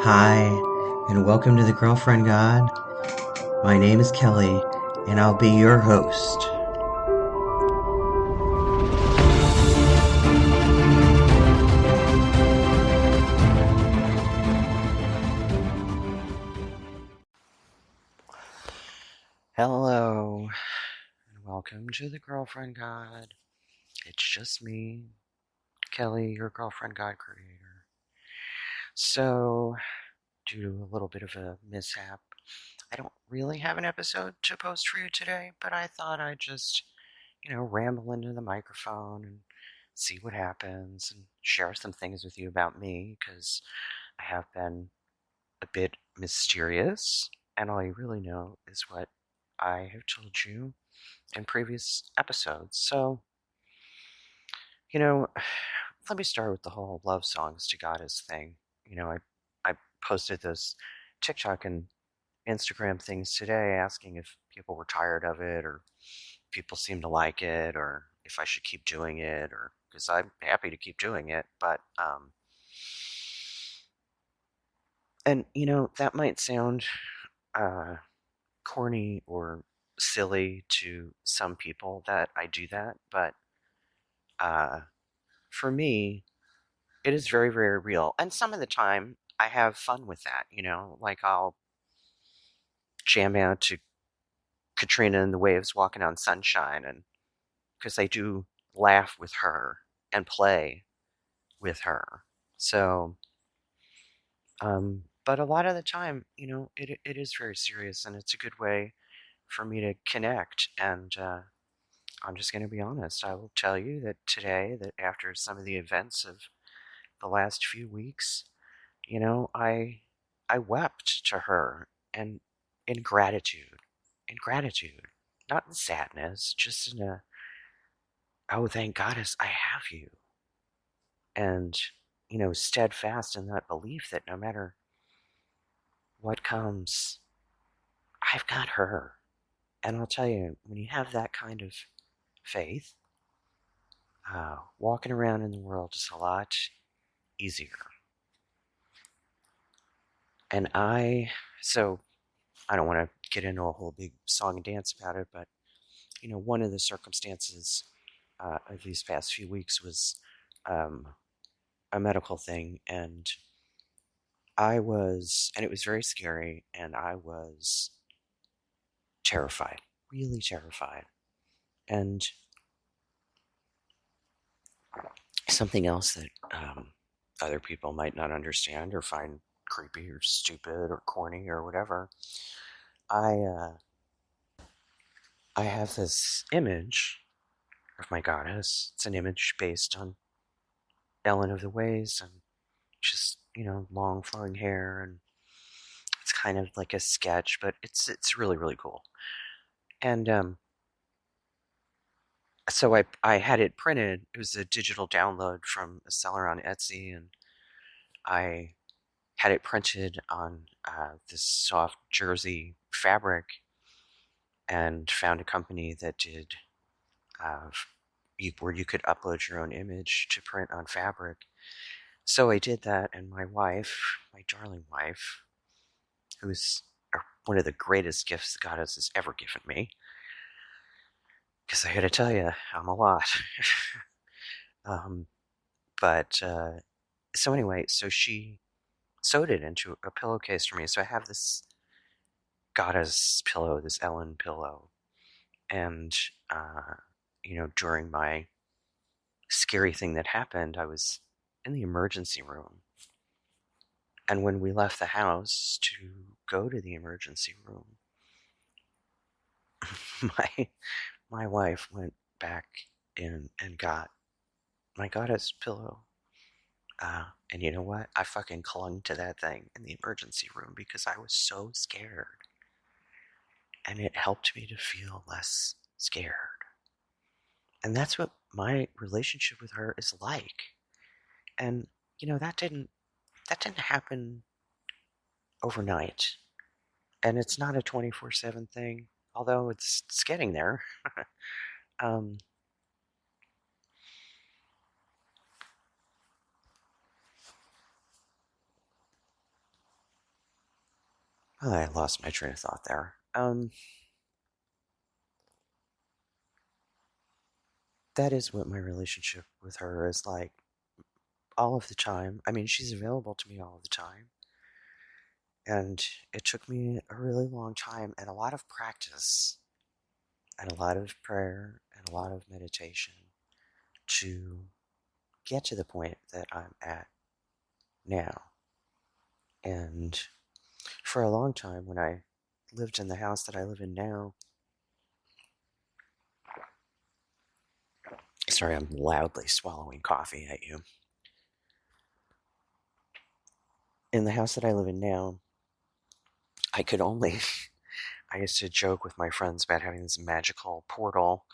Hi, and welcome to the Girlfriend God. My name is Kelly, and I'll be your host. Hello, and welcome to the Girlfriend God. It's just me, Kelly, your Girlfriend God creator. So, due to a little bit of a mishap, I don't really have an episode to post for you today, but I thought I'd just, ramble into the microphone and see what happens and share some things with you about me, because I have been a bit mysterious, and all you really know is what I have told you in previous episodes. So, you know, let me start with the whole love songs to goddess thing. I posted those TikTok and Instagram things today asking if people were tired of it, or people seem to like it, or if I should keep doing it, or because I'm happy to keep doing it. But and that might sound uh, corny or silly to some people that I do that, but uh, for me, it is very, very real. And some of the time, I have fun with that. Like I'll jam out to Katrina and the Waves walking on sunshine, and because I do laugh with her and play with her. So, but a lot of the time, it is very serious, and it's a good way for me to connect. And I'm just going to be honest. I will tell you that today, that after some of the events of the last few weeks, I wept to her, and in gratitude, not in sadness, just in a, oh, thank goddess I have you. And, steadfast in that belief that no matter what comes, I've got her. And I'll tell you, when you have that kind of faith, walking around in the world is a lot easier. And so I don't want to get into a whole big song and dance about it, but, one of the circumstances of these past few weeks was a medical thing, and and it was very scary, and I was terrified, really terrified. And something else that other people might not understand or find creepy or stupid or corny or whatever, I have this image of my goddess. It's an image based on Ellen of the Ways, and just long flowing hair, and it's kind of like a sketch, but it's really, really cool. And so I had it printed. It was a digital download from a seller on Etsy, and I had it printed on this soft jersey fabric, and found a company that did where you could upload your own image to print on fabric. So I did that, and my wife, my darling wife, who's one of the greatest gifts the goddess has ever given me, because I gotta tell you, I'm a lot. But so anyway, so she sewed it into a pillowcase for me. So I have this goddess pillow, this Ellen pillow, and during my scary thing that happened, I was in the emergency room, and when we left the house to go to the emergency room, my wife went back in and got my goddess pillow. And you know what? I fucking clung to that thing in the emergency room because I was so scared. And it helped me to feel less scared. And that's what my relationship with her is like. And that didn't happen overnight. And it's not a 24/7 thing, although it's getting there. um, I lost my train of thought there. That is what my relationship with her is like all of the time. I mean, she's available to me all of the time. And it took me a really long time and a lot of practice and a lot of prayer and a lot of meditation to get to the point that I'm at now. And for a long time, when I lived in the house that I live in now, sorry, I'm loudly swallowing coffee at you. In the house that I live in now, I could only, I used to joke with my friends about having this magical portal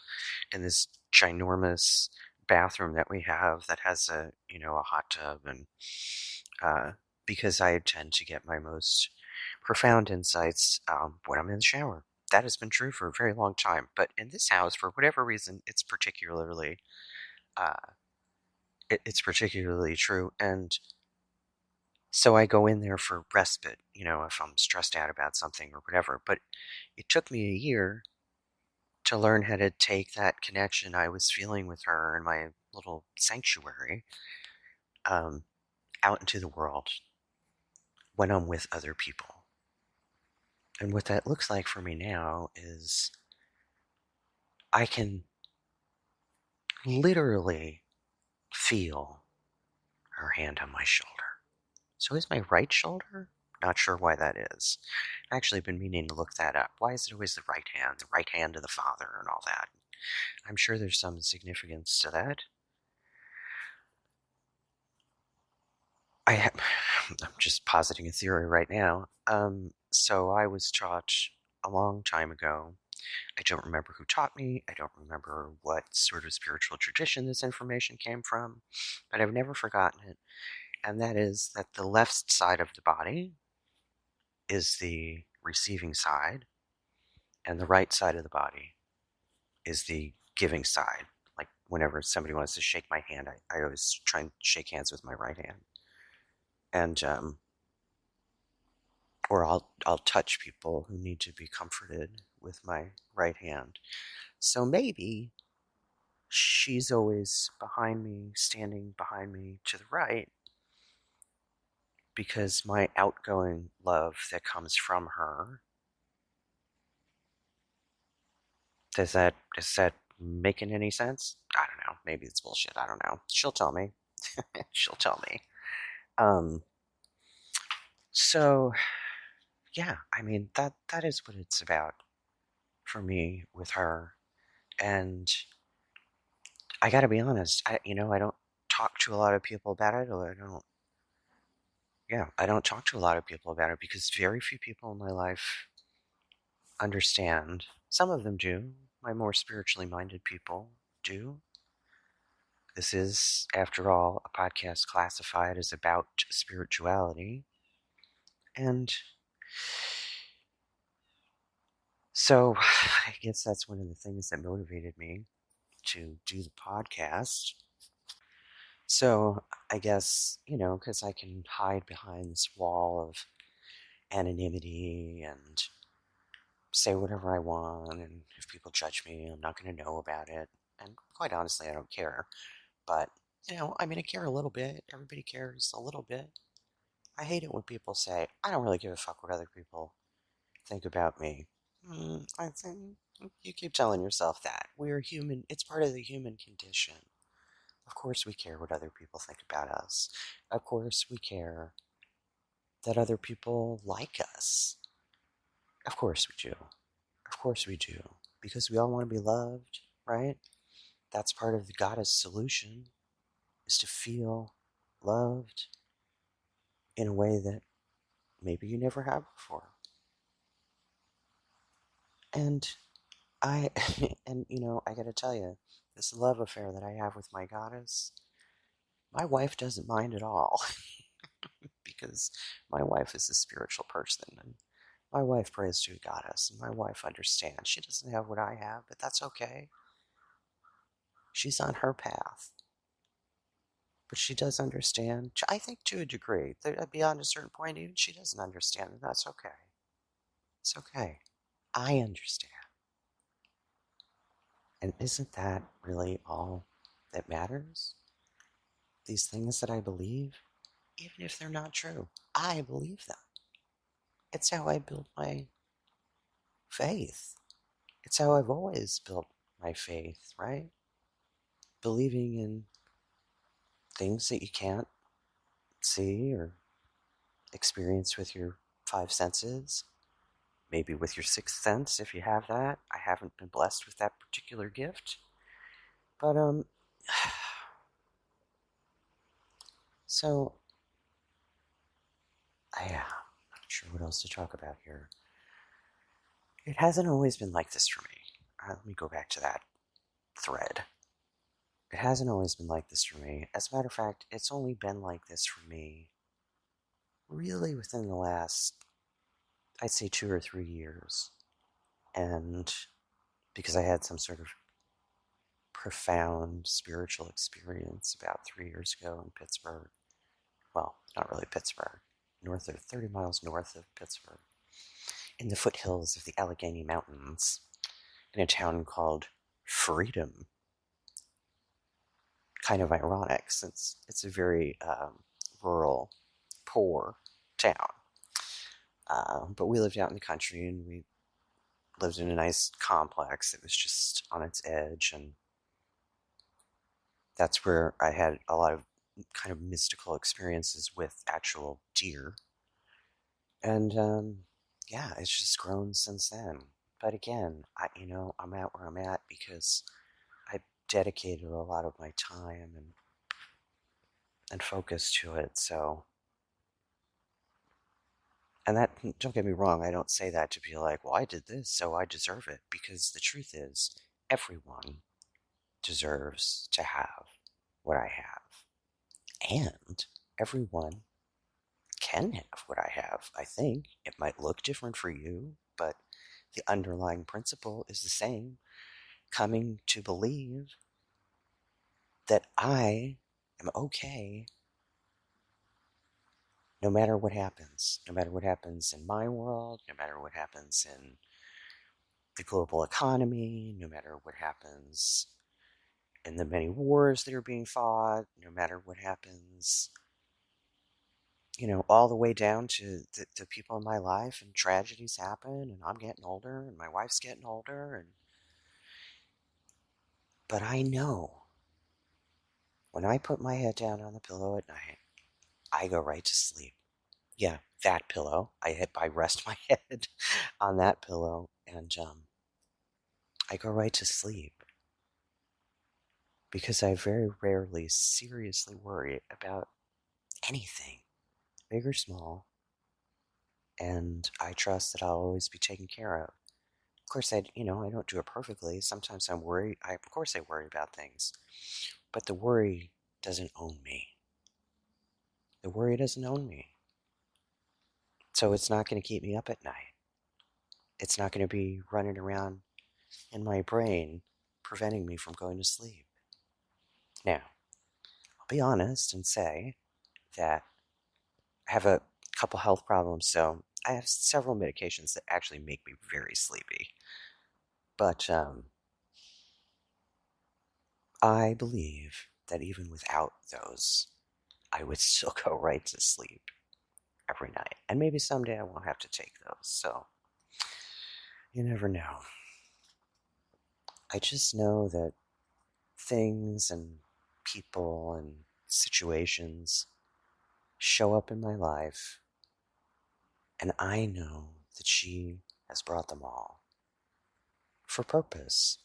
in this ginormous bathroom that we have that has a hot tub, and uh, because I tend to get my most profound insights when I'm in the shower. That has been true for a very long time, but in this house, for whatever reason, uh, it's particularly true, and so I go in there for respite, if I'm stressed out about something or whatever. But it took me a year to learn how to take that connection I was feeling with her in my little sanctuary um, out into the world when I'm with other people. And what that looks like for me now is I can literally feel her hand on my shoulder. So is my right shoulder? Not sure why that is. I've actually been meaning to look that up. Why is it always the right hand of the Father and all that? I'm sure there's some significance to that. I'm just positing a theory right now. So I was taught a long time ago. I don't remember who taught me. I don't remember what sort of spiritual tradition this information came from, but I've never forgotten it. And that is that the left side of the body is the receiving side, and the right side of the body is the giving side. Like whenever somebody wants to shake my hand, I always try and shake hands with my right hand. And or I'll touch people who need to be comforted with my right hand. So maybe she's always behind me, standing behind me to the right, because my outgoing love that comes from her. Is that making any sense? I don't know. Maybe it's bullshit. I don't know. She'll tell me. She'll tell me. Um. So yeah, I mean that is what it's about for me with her, and I got to be honest. I don't talk to a lot of people about it, or I don't talk to a lot of people about it because very few people in my life understand. Some of them do. My more spiritually minded people do. This is, after all, a podcast classified as about spirituality. And so I guess that's one of the things that motivated me to do the podcast. So I guess, because I can hide behind this wall of anonymity and say whatever I want, and if people judge me, I'm not going to know about it. And quite honestly, I don't care. But, I care a little bit. Everybody cares a little bit. I hate it when people say, I don't really give a fuck what other people think about me. I think you keep telling yourself that. We're human. It's part of the human condition. Of course we care what other people think about us. Of course we care that other people like us. Of course we do. Of course we do. Because we all want to be loved, right? That's part of the goddess solution, is to feel loved in a way that maybe you never have before. And I, I gotta tell you, this love affair that I have with my goddess, my wife doesn't mind at all. Because my wife is a spiritual person, and my wife prays to a goddess, and my wife understands. She doesn't have what I have, but that's okay. She's on her path. But she does understand, I think to a degree. Beyond a certain point, even she doesn't understand, and that's okay. It's okay. I understand. And isn't that really all that matters? These things that I believe, even if they're not true, I believe them. It's how I build my faith. It's how I've always built my faith, right? Believing in things that you can't see or experience with your five senses, maybe with your sixth sense if you have that. I haven't been blessed with that particular gift. But so I'm not sure what else to talk about here. It hasn't always been like this for me. Let me go back to that thread. It hasn't always been like this for me. As a matter of fact, it's only been like this for me really within the last, I'd say, 2 or 3 years. And because I had some sort of profound spiritual experience about 3 years ago in Pittsburgh. Well, not really Pittsburgh, 30 miles north of Pittsburgh, in the foothills of the Allegheny Mountains, in a town called Freedom. Kind of ironic, since it's a very rural, poor town. But we lived out in the country, and we lived in a nice complex that was just on its edge, and that's where I had a lot of kind of mystical experiences with actual deer. And yeah, it's just grown since then. But again, I'm at where I'm at because I dedicated a lot of my time and focus to it. So, and that, don't get me wrong, I don't say that to be like, well, I did this, so I deserve it. Because the truth is, everyone deserves to have what I have. And everyone can have what I have, I think. It might look different for you, but the underlying principle is the same. Coming to believe that I am okay no matter what happens. No matter what happens in my world, no matter what happens in the global economy, no matter what happens in the many wars that are being fought, no matter what happens, all the way down to the people in my life, and tragedies happen, and I'm getting older, and my wife's getting older, but I know when I put my head down on the pillow at night, I go right to sleep. Yeah, that pillow. I rest my head on that pillow, and I go right to sleep because I very rarely seriously worry about anything, big or small, and I trust that I'll always be taken care of. Of course, I don't do it perfectly. Sometimes I'm worried. Of course I worry about things, but the worry doesn't own me. The worry doesn't own me. So it's not going to keep me up at night. It's not going to be running around in my brain, preventing me from going to sleep. Now, I'll be honest and say that I have a couple health problems, so I have several medications that actually make me very sleepy. But I believe that even without those, I would still go right to sleep every night. And maybe someday I won't have to take those, so you never know. I just know that things and people and situations show up in my life, and I know that she has brought them all for purpose.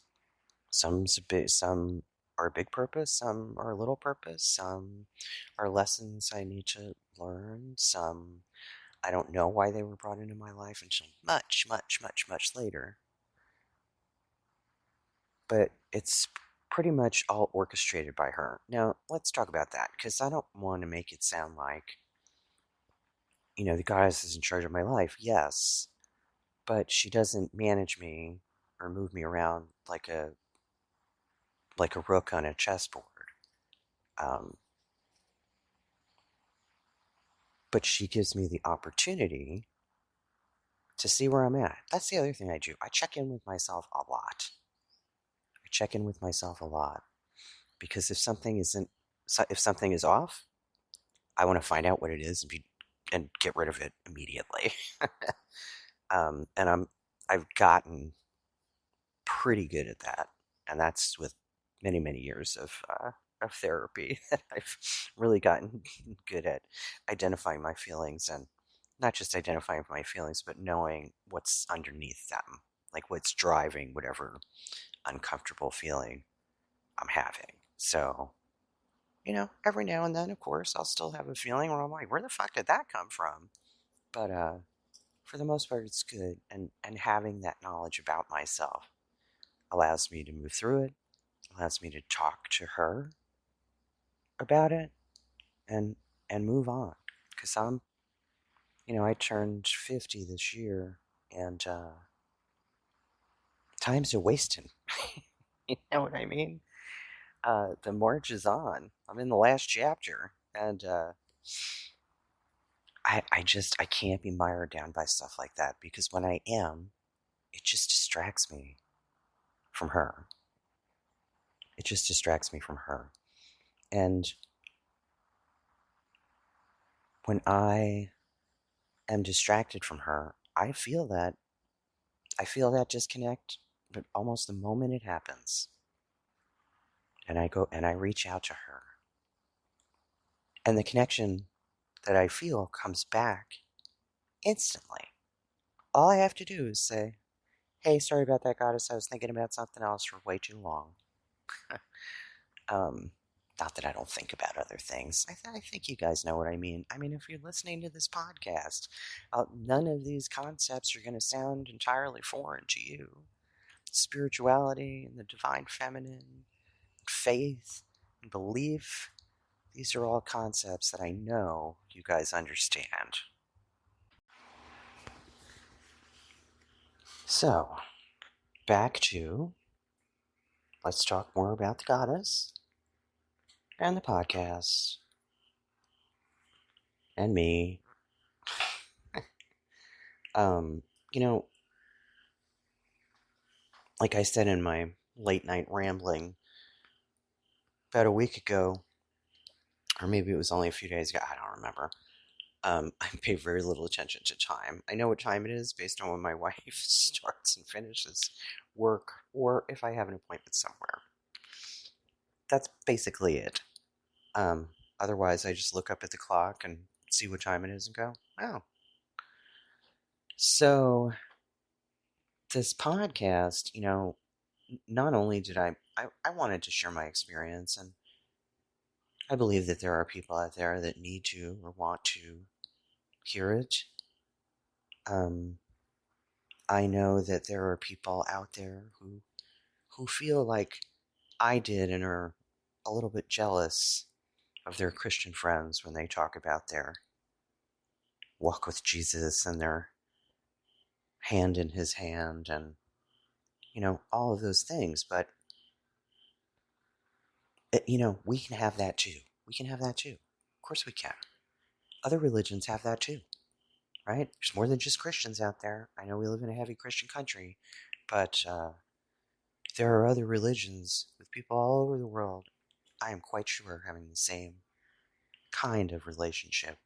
Some are a big purpose, some are a little purpose, some are lessons I need to learn, some I don't know why they were brought into my life until much, much, much, much later. But it's pretty much all orchestrated by her. Now, let's talk about that, because I don't want to make it sound like, the goddess is in charge of my life. Yes, but she doesn't manage me or move me around like a rook on a chessboard. Um, but she gives me the opportunity to see where I'm at. That's the other thing I do. I check in with myself a lot. I check in with myself a lot because if something is off, I want to find out what it is and get rid of it immediately. And I've gotten pretty good at that, and that's with many many years of therapy that I've really gotten good at identifying my feelings, and not just identifying my feelings, but knowing what's underneath them, like what's driving whatever uncomfortable feeling I'm having. So, every now and then, of course, I'll still have a feeling where I'm like, where the fuck did that come from? But for the most part, it's good, and having that knowledge about myself allows me to move through it, allows me to talk to her about it, and move on. Because I turned 50 this year, and time's a wasting. You know what I mean? The march is on. I'm in the last chapter, and I can't be mired down by stuff like that, because when I am, it just distracts me from her. It just distracts me from her. And when I am distracted from her, I feel that disconnect, but almost the moment it happens, and I go and I reach out to her. And the connection that I feel comes back instantly. All I have to do is say, hey, sorry about that, goddess. I was thinking about something else for way too long. Not that I don't think about other things. I think you guys know what I mean. I mean, if you're listening to this podcast, none of these concepts are going to sound entirely foreign to you. Spirituality and the divine feminine, faith and belief, these are all concepts that I know you guys understand. So, back to let's talk more about the goddess and the podcast and me. um, you know, like I said in my late night rambling about a week ago, or maybe it was only a few days ago, I don't remember. I pay very little attention to time. I know what time it is based on when my wife starts and finishes work, or if I have an appointment somewhere. That's basically it. Otherwise, I just look up at the clock and see what time it is and go, oh. So, this podcast, not only did I wanted to share my experience, and I believe that there are people out there that need to or want to hear it. I know that there are people out there who feel like I did and are a little bit jealous of their Christian friends when they talk about their walk with Jesus and their hand in his hand and, all of those things. But, we can have that too. We can have that too. Of course we can. Other religions have that too, right? There's more than just Christians out there. I know we live in a heavy Christian country, but there are other religions with people all over the world, I am quite sure, having the same kind of relationship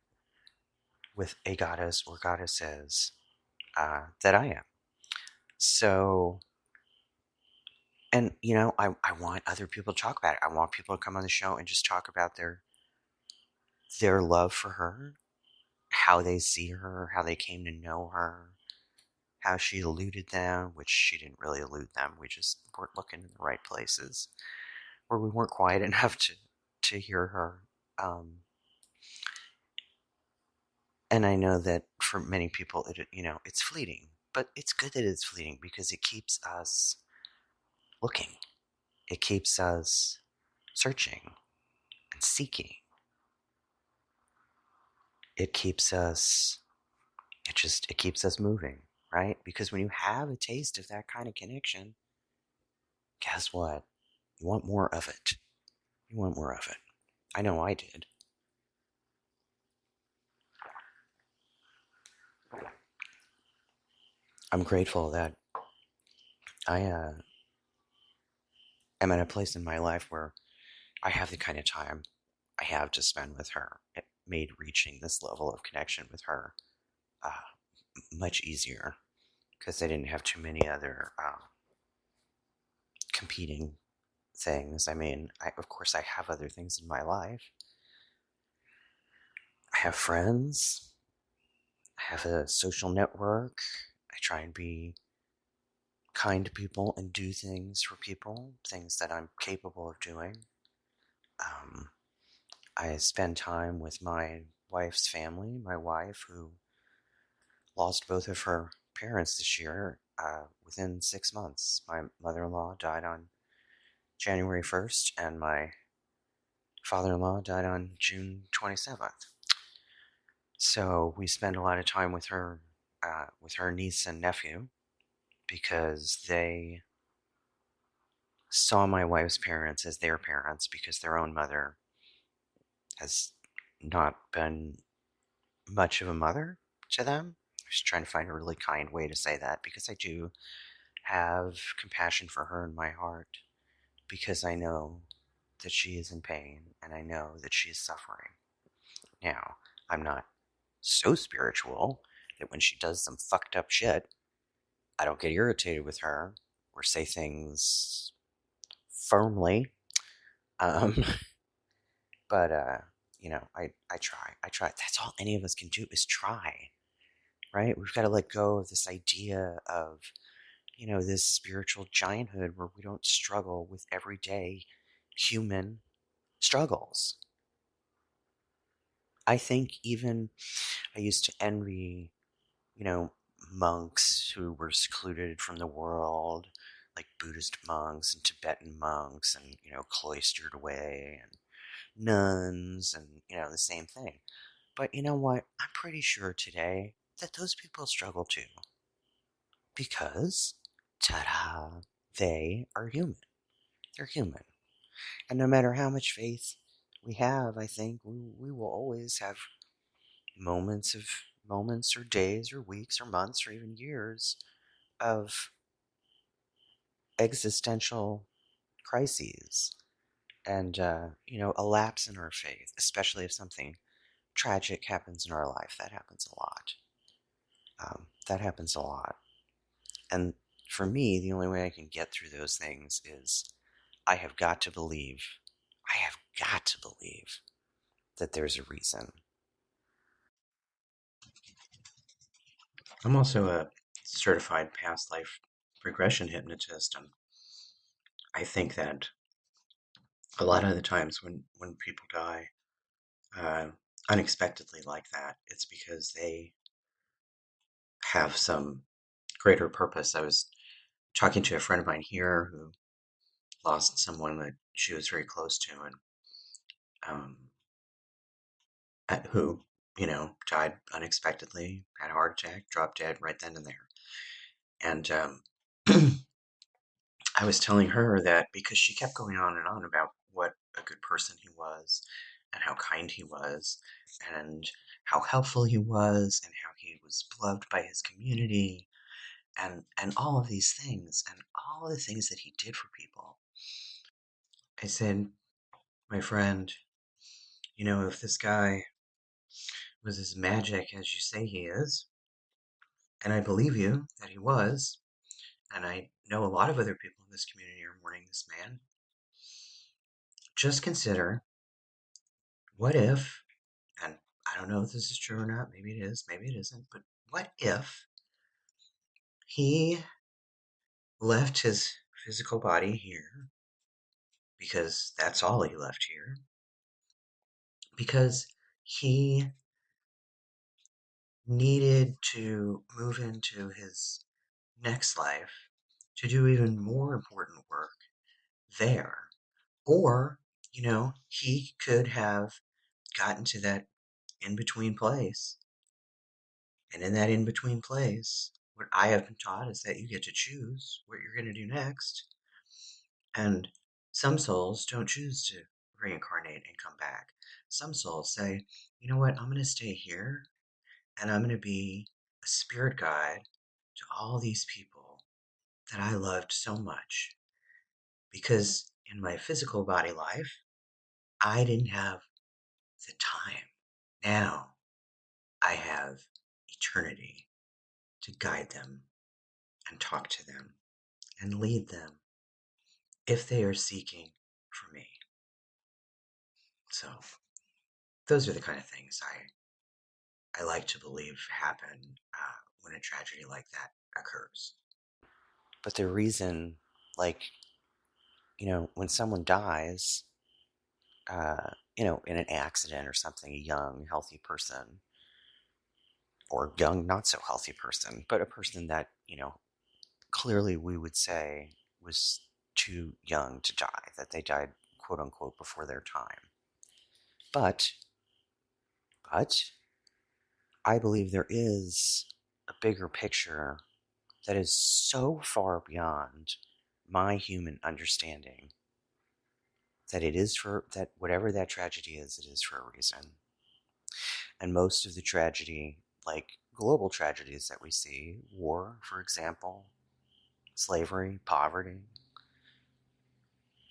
with a goddess or goddesses that I am. So, and I want other people to talk about it. I want people to come on the show and just talk about their love for her, how they see her, how they came to know her, how she eluded them, which she didn't really elude them. We just weren't looking in the right places, or we weren't quiet enough to hear her. And I know that for many people, it's fleeting, but it's good that it's fleeting because it keeps us looking. It keeps us searching and seeking. It keeps us, it keeps us moving, right? Because when you have a taste of that kind of connection, guess what? You want more of it. You want more of it. I know I did. I'm grateful that I am at a place in my life where I have the kind of time I have to spend with her. It made reaching this level of connection with her uh, much easier because I didn't have too many other competing things. I mean, of course, I have other things in my life. I have friends. I have a social network. I try and be kind to people and do things for people, things that I'm capable of doing. Um, I spend time with my wife's family, my wife, who lost both of her parents this year within 6 months. My mother in law died on January 1st, and my father in law died on June 27th. So we spend a lot of time with her niece and nephew, because they saw my wife's parents as their parents because their own mother has not been much of a mother to them. I was trying to find a really kind way to say that because I do have compassion for her in my heart because I know that she is in pain and I know that she is suffering. Now, I'm not so spiritual that when she does some fucked up shit, I don't get irritated with her or say things firmly. Um, but I try. I try. That's all any of us can do is try, right? We've got to let go of this idea of, this spiritual gianthood where we don't struggle with everyday human struggles. I think even I used to envy, you know, monks who were secluded from the world, like Buddhist monks and Tibetan monks and, cloistered away, and nuns and, the same thing. But you know what? I'm pretty sure today that those people struggle too. Because, ta-da, they are human. They're human. And no matter how much faith we have, I think we will always have moments or days or weeks or months or even years of existential crises and a lapse in our faith, especially if something tragic happens in our life. That happens a lot. That happens a lot. And for me, the only way I can get through those things is I have got to believe, I have got to believe that there's a reason. I'm also a certified past life regression hypnotist, and I think that a lot of the times when people die uh, unexpectedly like that, it's because they have some greater purpose. I was talking to a friend of mine here who lost someone that she was very close to, and um, who, died unexpectedly, had a heart attack, dropped dead right then and there. And I was telling her that because she kept going on and on about what a good person he was and how kind he was and how helpful he was and how he was beloved by his community and all of these things and all of the things that he did for people. I said, my friend, if this guy was as magic as you say he is, and I believe you that he was, and I know a lot of other people in this community are mourning this man, just consider, what if, and I don't know if this is true or not, maybe it is, maybe it isn't, but what if he left his physical body here, because that's all he left here, because he needed to move into his next life to do even more important work there. Or, he could have gotten to that in between place. And in that in between place, what I have been taught is that you get to choose what you're going to do next. And some souls don't choose to reincarnate and come back. Some souls say, you know what, I'm going to stay here and I'm going to be a spirit guide to all these people that I loved so much because in my physical body life, I didn't have the time. Now I have eternity to guide them and talk to them and lead them if they are seeking for me. So those are the kind of things I like to believe happen when a tragedy like that occurs. But the reason, like, when someone dies, in an accident or something, a young, healthy person, or young, not so healthy person, but a person that, clearly we would say was too young to die, that they died, quote unquote, before their time. But, but, I believe there is a bigger picture that is so far beyond my human understanding that that whatever that tragedy is, it is for a reason. And most of the tragedy, like global tragedies that we see, war, for example, slavery, poverty,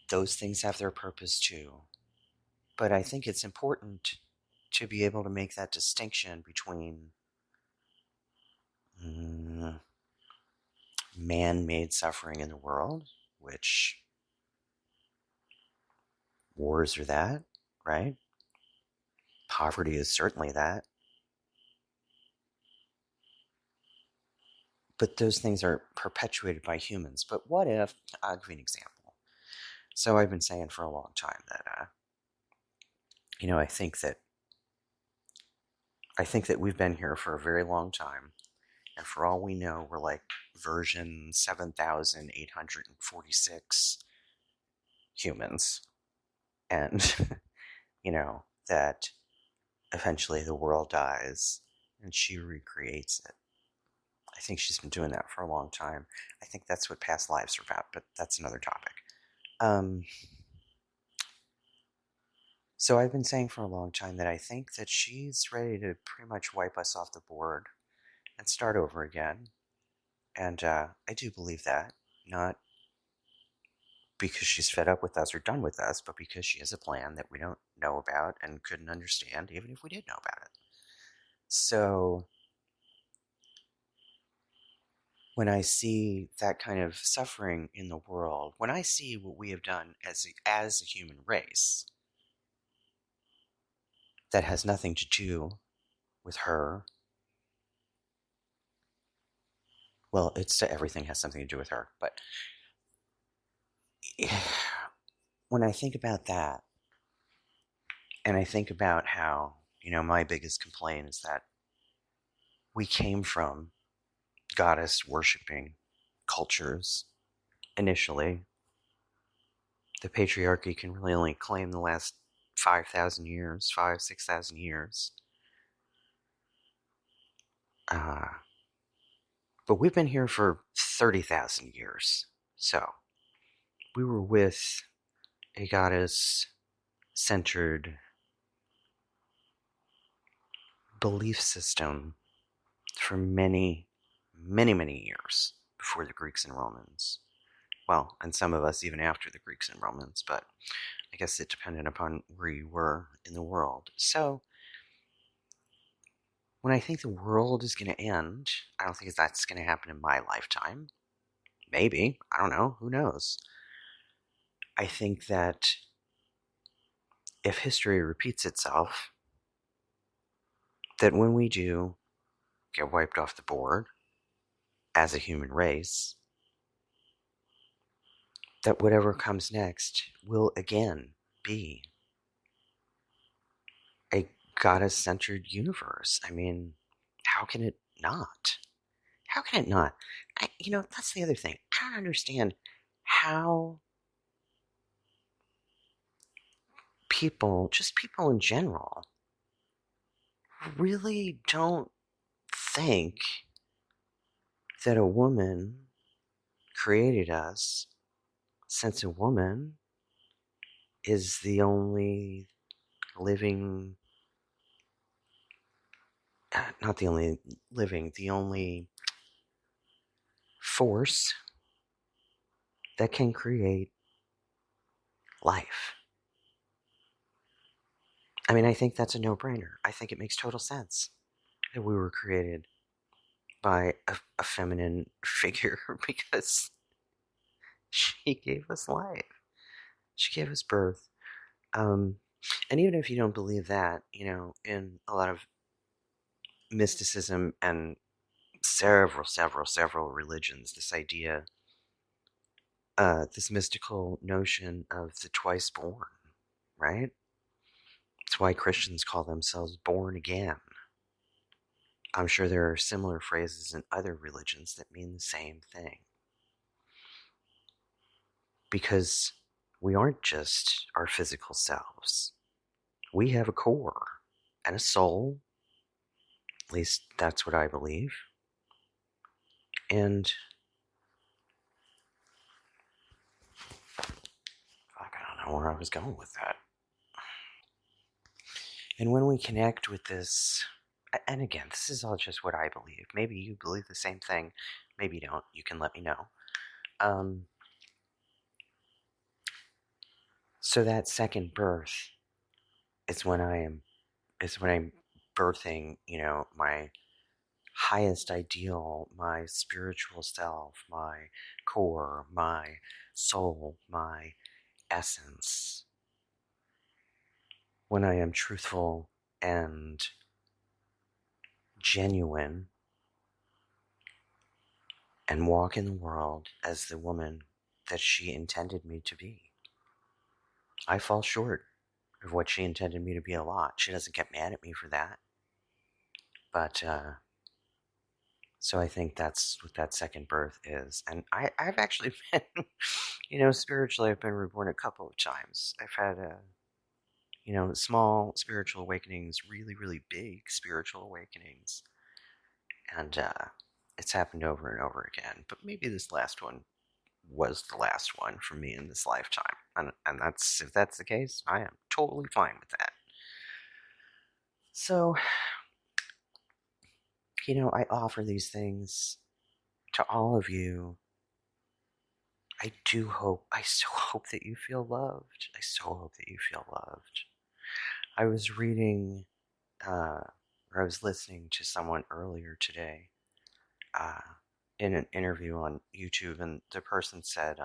those things have their purpose too. But I think it's important to be able to make that distinction between mm, man made suffering in the world, which wars are that, right? Poverty is certainly that. But those things are perpetuated by humans. But what if, I'll give you an example. So I've been saying for a long time that, I think that we've been here for a very long time, and for all we know, we're like version 7,846 humans, and that eventually the world dies and she recreates it. I think she's been doing that for a long time. I think that's what past lives are about, but that's another topic. Um, so I've been saying for a long time that I think that she's ready to pretty much wipe us off the board and start over again. And I do believe that, not because she's fed up with us or done with us, but because she has a plan that we don't know about and couldn't understand, even if we did know about it. So when I see that kind of suffering in the world, when I see what we have done as a human race, that has nothing to do with her. Well, everything has something to do with her, but when I think about that, and I think about how, my biggest complaint is that we came from goddess worshipping cultures initially. The patriarchy can really only claim the last 5,000 years, 6,000 years. Uh, but we've been here for 30,000 years. So we were with a goddess centered belief system for many, many, many years before the Greeks and Romans. Well, and some of us even after the Greeks and Romans, but I guess it depended upon where you were in the world. So when I think the world is going to end, I don't think that's going to happen in my lifetime. Maybe. I don't know. Who knows? I think that if history repeats itself, that when we do get wiped off the board as a human race, that whatever comes next will again be a goddess centered universe. I mean, how can it not? How can it not? That's the other thing. I don't understand how just people in general, really don't think that a woman created us, since a woman is the only living, not the only living, the only force that can create life. I mean, I think that's a no-brainer. I think it makes total sense that we were created by a feminine figure because she gave us life. She gave us birth. Um, and even if you don't believe that, in a lot of mysticism and several religions, this idea, this mystical notion of the twice born, right? It's why Christians call themselves born again. I'm sure there are similar phrases in other religions that mean the same thing. Because we aren't just our physical selves. We have a core and a soul. At least that's what I believe. And fuck, I don't know where I was going with that. And when we connect with this, and again, this is all just what I believe. Maybe you believe the same thing. Maybe you don't. You can let me know. So that second birth is when I'm birthing, my highest ideal, my spiritual self, my core, my soul, my essence. When I am truthful and genuine and walk in the world as the woman that she intended me to be. I fall short of what she intended me to be a lot. She doesn't get mad at me for that. But, so I think that's what that second birth is. And I've actually been, spiritually, I've been reborn a couple of times. I've had, small spiritual awakenings, really, really big spiritual awakenings. And it's happened over and over again. But maybe this last one was the last one for me in this lifetime. And that's, if that's the case, I am totally fine with that. So, I offer these things to all of you. I so hope that you feel loved. I so hope that you feel loved. I was reading, or I was listening to someone earlier today, uh, in an interview on YouTube, and the person said,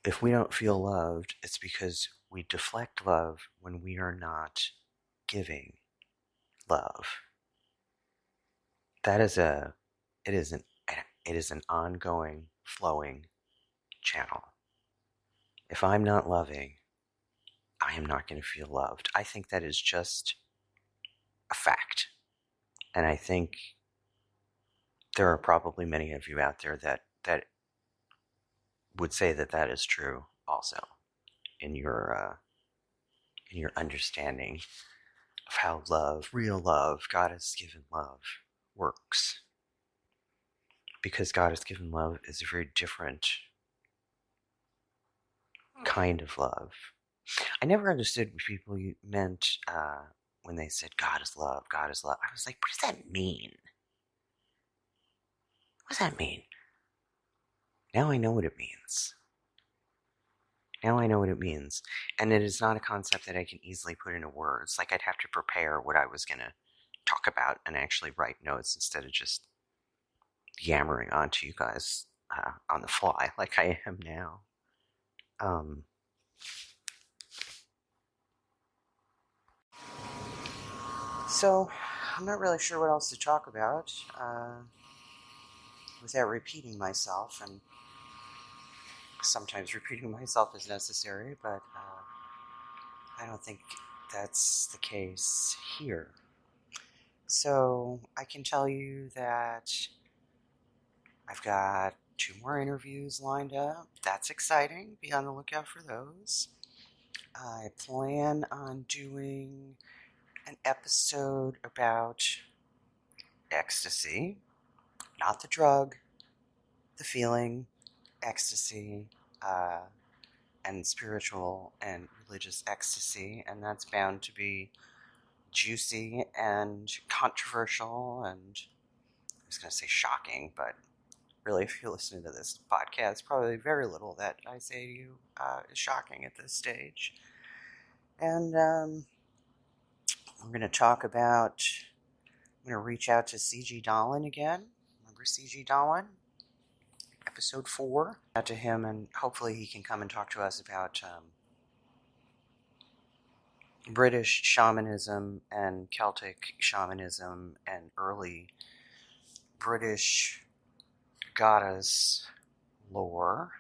if we don't feel loved, it's because we deflect love when we are not giving love. That is it is an ongoing, flowing channel. If I'm not loving, I am not going to feel loved. I think that is just a fact. And I think there are probably many of you out there that would say that that is true also in your understanding of how love, real love, God has given love works. Because God has given love is a very different kind of love. I never understood what people meant when they said God is love, God is love. I was like, what does that mean? What does that mean? Now I know what it means. Now I know what it means. And it is not a concept that I can easily put into words. Like I'd have to prepare what I was going to talk about and actually write notes instead of just yammering onto you guys on the fly like I am now. Um, so I'm not really sure what else to talk about without repeating myself, and sometimes repeating myself is necessary, but I don't think that's the case here. So I can tell you that I've got 2 more interviews lined up. That's exciting. Be on the lookout for those. I plan on doing an episode about ecstasy, not the drug, the feeling, ecstasy, and spiritual and religious ecstasy, and that's bound to be juicy and controversial and I was going to say shocking, but really, if you're listening to this podcast, probably very little that I say to you is shocking at this stage. And we're going to talk about, I'm going to reach out to C.G. Dolan again. Remember C.G. Dolan? Episode 4. Out to him, and hopefully he can come and talk to us about British shamanism and Celtic shamanism and early British goddess lore.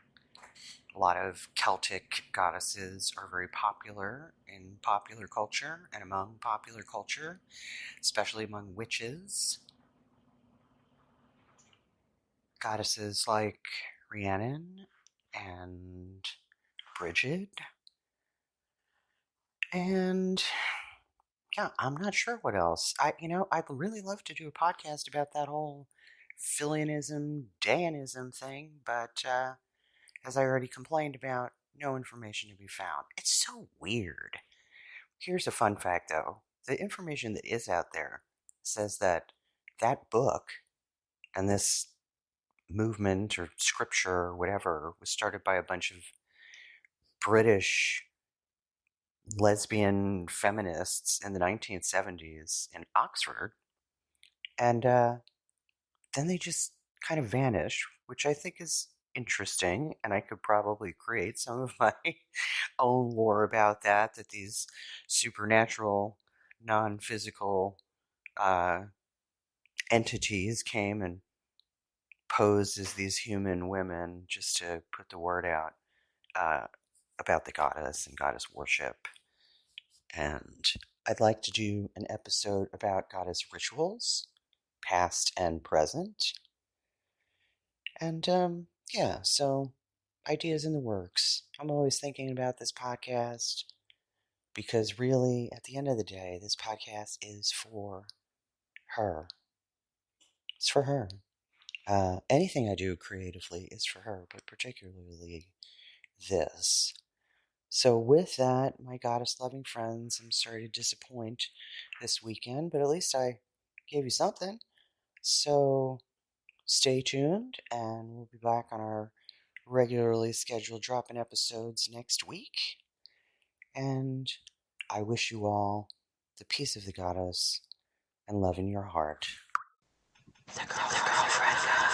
A lot of Celtic goddesses are very popular in popular culture and among popular culture, especially among witches. Goddesses like Rhiannon and Bridget. And yeah, I'm not sure what else. I'd really love to do a podcast about that whole Filianism, Dayanism thing, but as I already complained about, no information to be found. It's so weird. Here's a fun fact, though. The information that is out there says that that book and this movement or scripture or whatever was started by a bunch of British lesbian feminists in the 1970s in Oxford. And then they just kind of vanish, which I think is interesting. And I could probably create some of my own lore about that these supernatural, non physical uh, entities came and posed as these human women just to put the word out uh, about the goddess and goddess worship. And I'd like to do an episode about goddess rituals, past and present. And yeah, so ideas in the works. I'm always thinking about this podcast because really, at the end of the day, this podcast is for her. It's for her. Anything I do creatively is for her, but particularly this. So, with that, my goddess loving friends, I'm sorry to disappoint this weekend, but at least I gave you something. So, stay tuned, and we'll be back on our regularly scheduled dropping episodes next week. And I wish you all the peace of the goddess and love in your heart. The girlfriend.